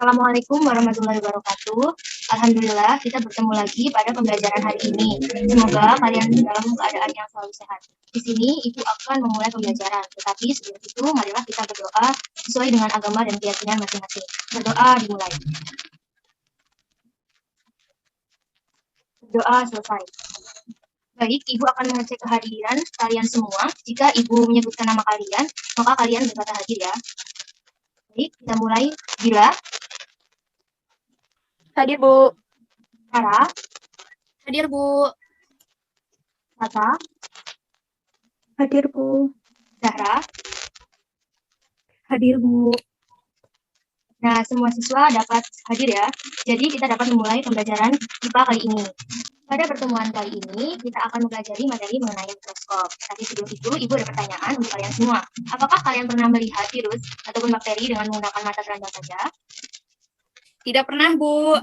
Assalamualaikum warahmatullahi wabarakatuh. Alhamdulillah kita bertemu lagi pada pembelajaran hari ini. Semoga kalian dalam keadaan yang selalu sehat. Di sini Ibu akan memulai pembelajaran, tetapi sebelum itu marilah kita berdoa sesuai dengan agama dan keyakinan masing-masing. Berdoa dimulai. Berdoa selesai. Baik, Ibu akan mengecek kehadiran kalian semua. Jika Ibu menyebutkan nama kalian, maka kalian berkata hadir ya. Baik, kita mulai. Bila. Hadir, Bu. Sarah. Hadir, Bu. Tata. Hadir, Bu. Zahra. Hadir, Bu. Nah, semua siswa dapat hadir ya. Jadi kita dapat memulai pembelajaran IPA kali ini. Pada pertemuan kali ini, kita akan mempelajari materi mengenai mikroskop. Tapi sebelum itu, Ibu ada pertanyaan untuk kalian semua. Apakah kalian pernah melihat virus ataupun bakteri dengan menggunakan mata telanjang saja? Tidak pernah, Bu.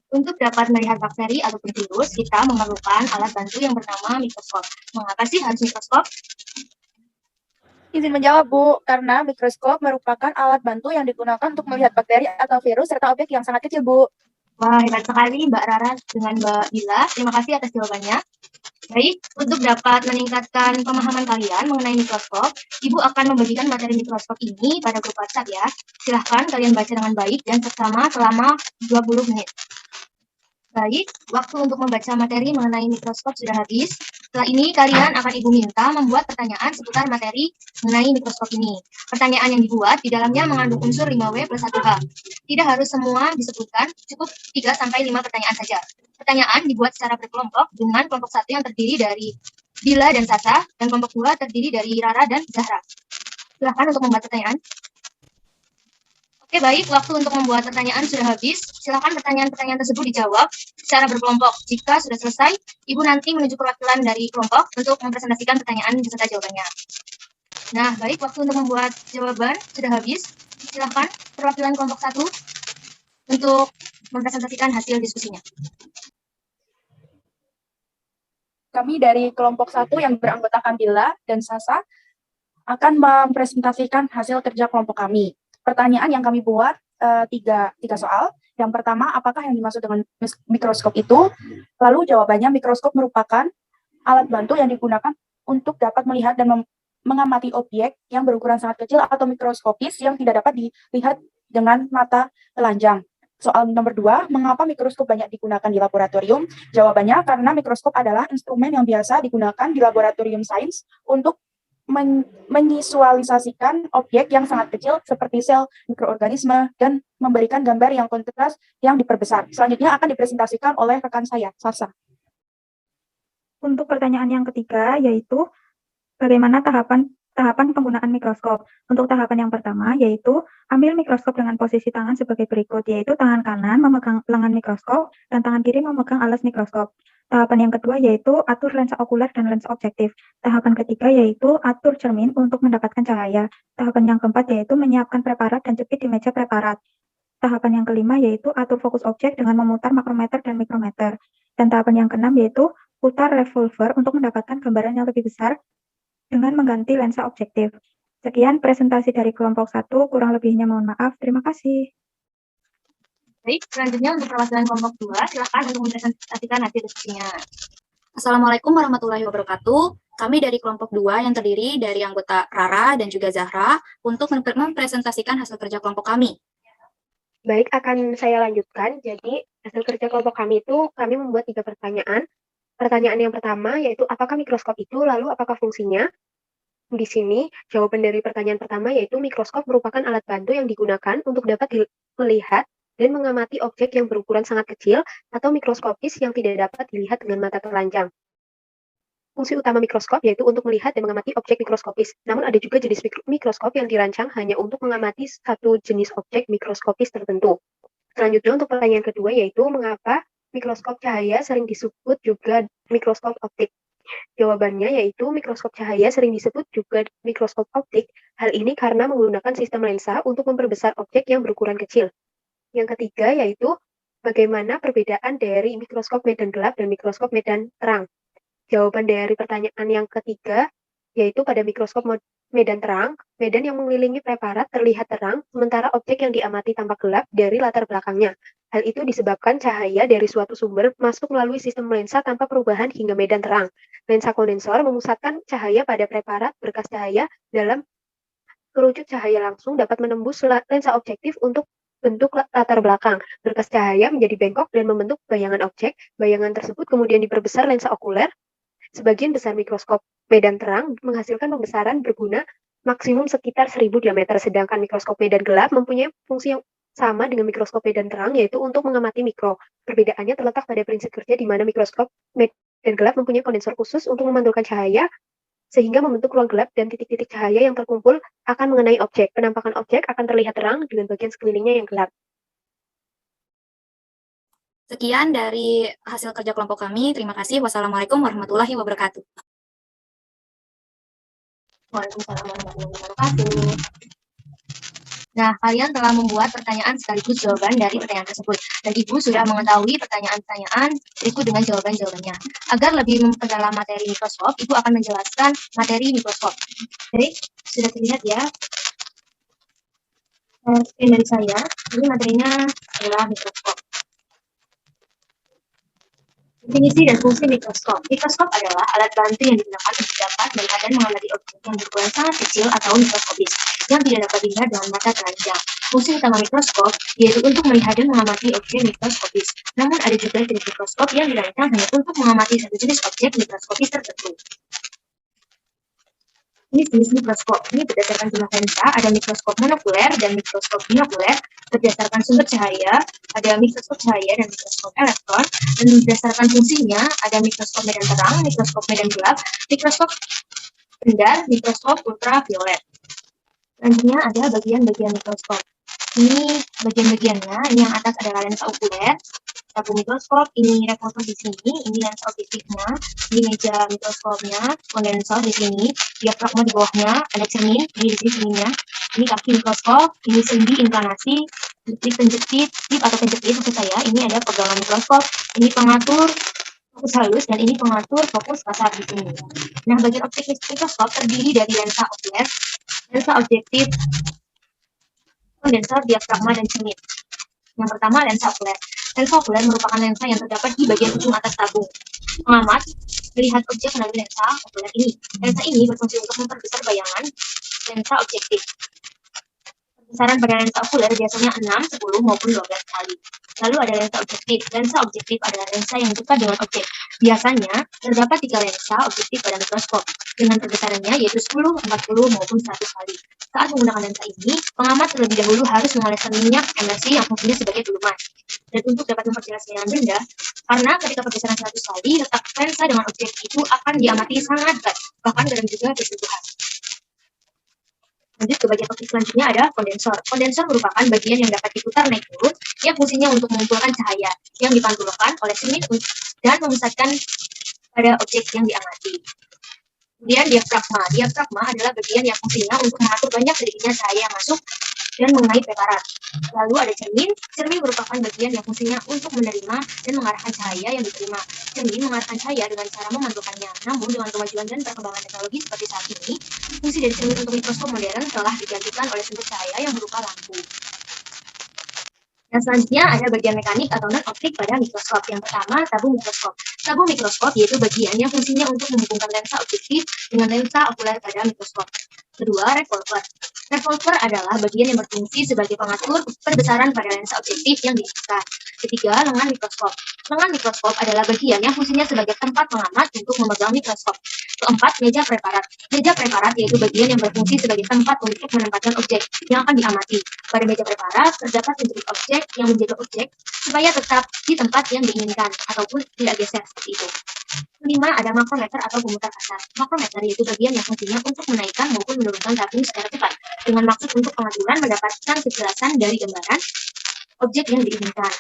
Untuk dapat melihat bakteri ataupun virus, kita memerlukan alat bantu yang bernama mikroskop. Mengapa sih harus mikroskop? Izin menjawab, Bu. Karena mikroskop merupakan alat bantu yang digunakan untuk melihat bakteri atau virus serta objek yang sangat kecil, Bu. Wah, hebat sekali Mbak Rara dengan Mbak Bila. Terima kasih atas jawabannya. Baik, untuk dapat meningkatkan pemahaman kalian mengenai mikroskop, Ibu akan membagikan materi mikroskop ini pada grup WhatsApp ya. Silahkan kalian baca dengan baik dan seksama selama 20 menit. Baik, waktu untuk membaca materi mengenai mikroskop sudah habis. Setelah ini kalian akan Ibu minta membuat pertanyaan seputar materi mengenai mikroskop ini. Pertanyaan yang dibuat di dalamnya mengandung unsur 5W plus 1H. Tidak harus semua disebutkan, cukup 3-5 pertanyaan saja. Pertanyaan dibuat secara berkelompok dengan kelompok 1 yang terdiri dari Bila dan Sasa, dan kelompok 2 terdiri dari Rara dan Zahra. Silahkan untuk membuat pertanyaan. Oke, baik. Waktu untuk membuat pertanyaan sudah habis. Silakan pertanyaan-pertanyaan tersebut dijawab secara berkelompok. Jika sudah selesai, Ibu nanti menuju perwakilan dari kelompok untuk mempresentasikan pertanyaan beserta jawabannya. Nah, baik. Waktu untuk membuat jawaban sudah habis. Silakan perwakilan kelompok 1 untuk mempresentasikan hasil diskusinya. Kami dari kelompok 1 yang beranggotakan Bila dan Sasa akan mempresentasikan hasil kerja kelompok kami. Pertanyaan yang kami buat tiga soal. Yang pertama, apakah yang dimaksud dengan mikroskop itu? Lalu jawabannya, mikroskop merupakan alat bantu yang digunakan untuk dapat melihat dan mengamati objek yang berukuran sangat kecil atau mikroskopis yang tidak dapat dilihat dengan mata telanjang. Soal nomor 2, mengapa mikroskop banyak digunakan di laboratorium? Jawabannya, karena mikroskop adalah instrumen yang biasa digunakan di laboratorium sains untuk menvisualisasikan objek yang sangat kecil seperti sel, mikroorganisme, dan memberikan gambar yang kontras yang diperbesar. Selanjutnya akan dipresentasikan oleh rekan saya, Sasa. Untuk pertanyaan yang ketiga, yaitu bagaimana tahapan penggunaan mikroskop. Untuk tahapan yang pertama, yaitu ambil mikroskop dengan posisi tangan sebagai berikut, yaitu tangan kanan memegang lengan mikroskop dan tangan kiri memegang alas mikroskop. Tahapan yang kedua yaitu atur lensa okuler dan lensa objektif. Tahapan ketiga yaitu atur cermin untuk mendapatkan cahaya. Tahapan yang keempat yaitu menyiapkan preparat dan jepit di meja preparat. Tahapan yang kelima yaitu atur fokus objek dengan memutar makrometer dan mikrometer. Dan tahapan yang keenam yaitu putar revolver untuk mendapatkan gambaran yang lebih besar dengan mengganti lensa objektif. Sekian presentasi dari kelompok 1, kurang lebihnya mohon maaf. Terima kasih. Baik, selanjutnya untuk perwakilan kelompok 2, silakan untuk mempresentasikan hasil diskusinya. Assalamualaikum warahmatullahi wabarakatuh. Kami dari kelompok 2 yang terdiri dari anggota Rara dan juga Zahra untuk mempresentasikan hasil kerja kelompok kami. Baik, akan saya lanjutkan. Jadi, hasil kerja kelompok kami itu, kami membuat 3 pertanyaan. Pertanyaan yang pertama yaitu, apakah mikroskop itu, lalu apakah fungsinya? Di sini, jawaban dari pertanyaan pertama yaitu, mikroskop merupakan alat bantu yang digunakan untuk dapat melihat dan mengamati objek yang berukuran sangat kecil atau mikroskopis yang tidak dapat dilihat dengan mata telanjang. Fungsi utama mikroskop yaitu untuk melihat dan mengamati objek mikroskopis. Namun ada juga jenis mikroskop yang dirancang hanya untuk mengamati satu jenis objek mikroskopis tertentu. Selanjutnya untuk pertanyaan kedua yaitu mengapa mikroskop cahaya sering disebut juga mikroskop optik. Jawabannya yaitu mikroskop cahaya sering disebut juga mikroskop optik. Hal ini karena menggunakan sistem lensa untuk memperbesar objek yang berukuran kecil. Yang ketiga yaitu bagaimana perbedaan dari mikroskop medan gelap dan mikroskop medan terang. Jawaban dari pertanyaan yang ketiga yaitu pada mikroskop medan terang, medan yang mengelilingi preparat terlihat terang, sementara objek yang diamati tampak gelap dari latar belakangnya. Hal itu disebabkan cahaya dari suatu sumber masuk melalui sistem lensa tanpa perubahan hingga medan terang. Lensa kondensor memusatkan cahaya pada preparat berkas cahaya dalam kerucut cahaya langsung dapat menembus lensa objektif untuk bentuk latar belakang. Berkas cahaya menjadi bengkok dan membentuk bayangan objek. Bayangan tersebut kemudian diperbesar lensa okuler. Sebagian besar mikroskop medan terang menghasilkan pembesaran berguna maksimum sekitar 1000 diameter, sedangkan mikroskop medan gelap mempunyai fungsi yang sama dengan mikroskop medan terang, yaitu untuk mengamati mikro. Perbedaannya terletak pada prinsip kerja di mana mikroskop medan gelap mempunyai kondensor khusus untuk memantulkan cahaya sehingga membentuk ruang gelap dan titik-titik cahaya yang terkumpul akan mengenai objek. Penampakan objek akan terlihat terang dengan bagian sekelilingnya yang gelap. Sekian dari hasil kerja kelompok kami. Terima kasih. Wassalamualaikum warahmatullahi wabarakatuh. Waalaikumsalam warahmatullahi wabarakatuh. Nah, kalian telah membuat pertanyaan sekaligus jawaban dari pertanyaan tersebut. Dan Ibu sudah mengetahui pertanyaan-pertanyaan berikut dengan jawaban-jawabannya. Agar lebih memperdalam materi mikroskop, Ibu akan menjelaskan materi mikroskop. Baik, sudah terlihat ya. Screen dari saya, ini materinya adalah mikroskop. Definisi dan fungsi mikroskop. Mikroskop adalah alat bantu yang digunakan untuk dapat melihat dan mengamati objek yang berukuran sangat kecil atau mikroskopis yang tidak dapat dilihat dengan mata telanjang. Fungsi utama mikroskop yaitu untuk melihat dan mengamati objek mikroskopis. Namun ada juga jenis mikroskop yang dirancang hanya untuk mengamati satu jenis objek mikroskopis tertentu. Ini jenis mikroskop. Ini berdasarkan jumlah lensa, ada mikroskop monokuler dan mikroskop binokuler. Berdasarkan sumber cahaya, ada mikroskop cahaya dan mikroskop elektron. Dan berdasarkan fungsinya, ada mikroskop medan terang, mikroskop medan gelap, mikroskop rendah, mikroskop ultraviolet. Selanjutnya ada bagian-bagian mikroskop. Ini bagian-bagiannya. Ini yang atas adalah lensa okuler, tabung mikroskop, ini reflektor di sini, ini lensa objektifnya, ini meja mikroskopnya, kondensor di sini, diafragma di bawahnya, ada cermin, ini di sini cerminnya, ini kaki mikroskop, ini sendi inkarnasi, penjepit, tip atau penjepit maksud saya, ini ada pegangan mikroskop, ini pengatur fokus halus, dan ini pengatur fokus kasar di sini. Nah, bagian objek mikroskop terdiri dari lensa okuler, lensa objektif, kondensor, diafragma, dan cermin. Yang pertama, lensa okuler. Lensa okuler merupakan lensa yang terdapat di bagian ujung atas tabung. Pengamat melihat objek melalui lensa okuler ini. Lensa ini berfungsi untuk memperbesar bayangan lensa objektif. Perbesaran pada lensa okuler biasanya 6, 10, maupun 12 kali. Lalu ada lensa objektif. Lensa objektif adalah lensa yang dekat dengan objek. Biasanya terdapat 3 lensa objektif pada mikroskop dengan perbesarannya yaitu 10, 40, maupun 100 kali. Saat menggunakan lensa ini, pengamat terlebih dahulu harus mengoleskan minyak emersi yang fungsinya sebagai pelumas. Dan untuk dapat memperjelas bayangan benda, karena ketika perbesaran 100 kali, letak lensa dengan objek itu akan diamati sangat dekat, bahkan kadang juga bersentuhan. Lanjut ke bagian objek selanjutnya ada kondensor. Kondensor merupakan bagian yang dapat diputar naik turun, yang fungsinya untuk mengumpulkan cahaya yang dipantulkan oleh cermin dan memusatkan pada objek yang diamati. Kemudian diafragma. Diafragma adalah bagian yang fungsinya untuk mengatur banyak sedikitnya cahaya yang masuk dan mengenai preparat. Lalu ada cermin. Cermin merupakan bagian yang fungsinya untuk menerima dan mengarahkan cahaya yang diterima. Cermin mengarahkan cahaya dengan cara memantulkannya. Namun dengan kemajuan dan perkembangan teknologi seperti saat ini, fungsi dari cermin untuk mikroskop modern telah digantikan oleh sumber cahaya yang berupa lampu. Dan selanjutnya ada bagian mekanik atau non-optik pada mikroskop. Yang pertama, tabung mikroskop. Tabung mikroskop yaitu bagian yang fungsinya untuk menghubungkan lensa objektif dengan lensa okuler pada mikroskop. Kedua, revolver. Revolver adalah bagian yang berfungsi sebagai pengatur perbesaran pada lensa objektif yang diinginkan. Ketiga, lengan mikroskop. Lengan mikroskop adalah bagian yang fungsinya sebagai tempat pengamat untuk memegang mikroskop. Keempat, meja preparat. Meja preparat yaitu bagian yang berfungsi sebagai tempat untuk menempatkan objek yang akan diamati. Pada meja preparat terdapat penjepit objek yang menjaga objek supaya tetap di tempat yang diinginkan ataupun tidak geser seperti itu. Kelima, ada makrometer atau pemutar kasar. Makrometer yaitu bagian yang fungsinya untuk menaikkan maupun menurunkan tabung secara cepat dengan maksud untuk pengaturan mendapatkan kejelasan dari gambaran objek yang diinginkan.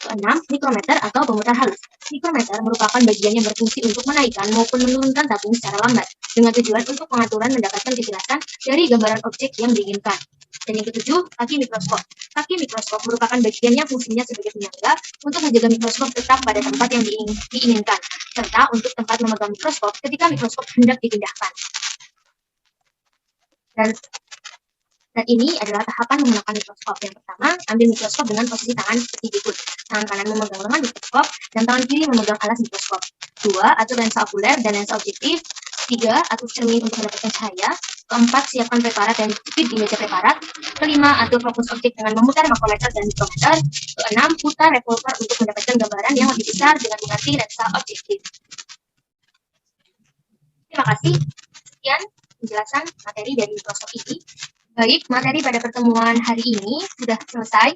Keenam, mikrometer atau pemutar halus. Mikrometer merupakan bagian yang berfungsi untuk menaikkan maupun menurunkan tabung secara lambat dengan tujuan untuk pengaturan mendapatkan kejelasan dari gambaran objek yang diinginkan. Dan yang ketujuh, kaki mikroskop. Kaki mikroskop merupakan bagian yang fungsinya sebagai penyangga untuk menjaga mikroskop tetap pada tempat yang diinginkan, serta untuk tempat memegang mikroskop ketika mikroskop hendak dipindahkan. Dan ini adalah tahapan menggunakan mikroskop. Yang pertama, ambil mikroskop dengan posisi tangan seperti berikut. Tangan kanan memegang lengan mikroskop, dan tangan kiri memegang alas mikroskop. 2. Atur lensa okuler dan lensa objektif. 3. Atur cermin untuk mendapatkan cahaya. 4. Siapkan preparat yang dijepit di meja preparat. 5. Atur fokus objek dengan memutar makrometer dan mikrometer. 6. Putar revolver untuk mendapatkan gambaran yang lebih besar dengan mengganti lensa objektif. Terima kasih. Sekian penjelasan materi dari mikroskop ini. Baik, materi pada pertemuan hari ini sudah selesai.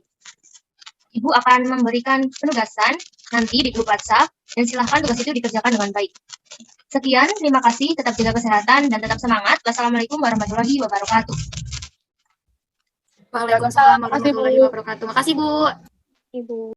Ibu akan memberikan penugasan nanti di grup WhatsApp, dan silahkan tugas itu dikerjakan dengan baik. Sekian, terima kasih, tetap jaga kesehatan, dan tetap semangat. Wassalamualaikum warahmatullahi wabarakatuh. Waalaikumsalam warahmatullahi wabarakatuh. Makasih, Bu. Ibu.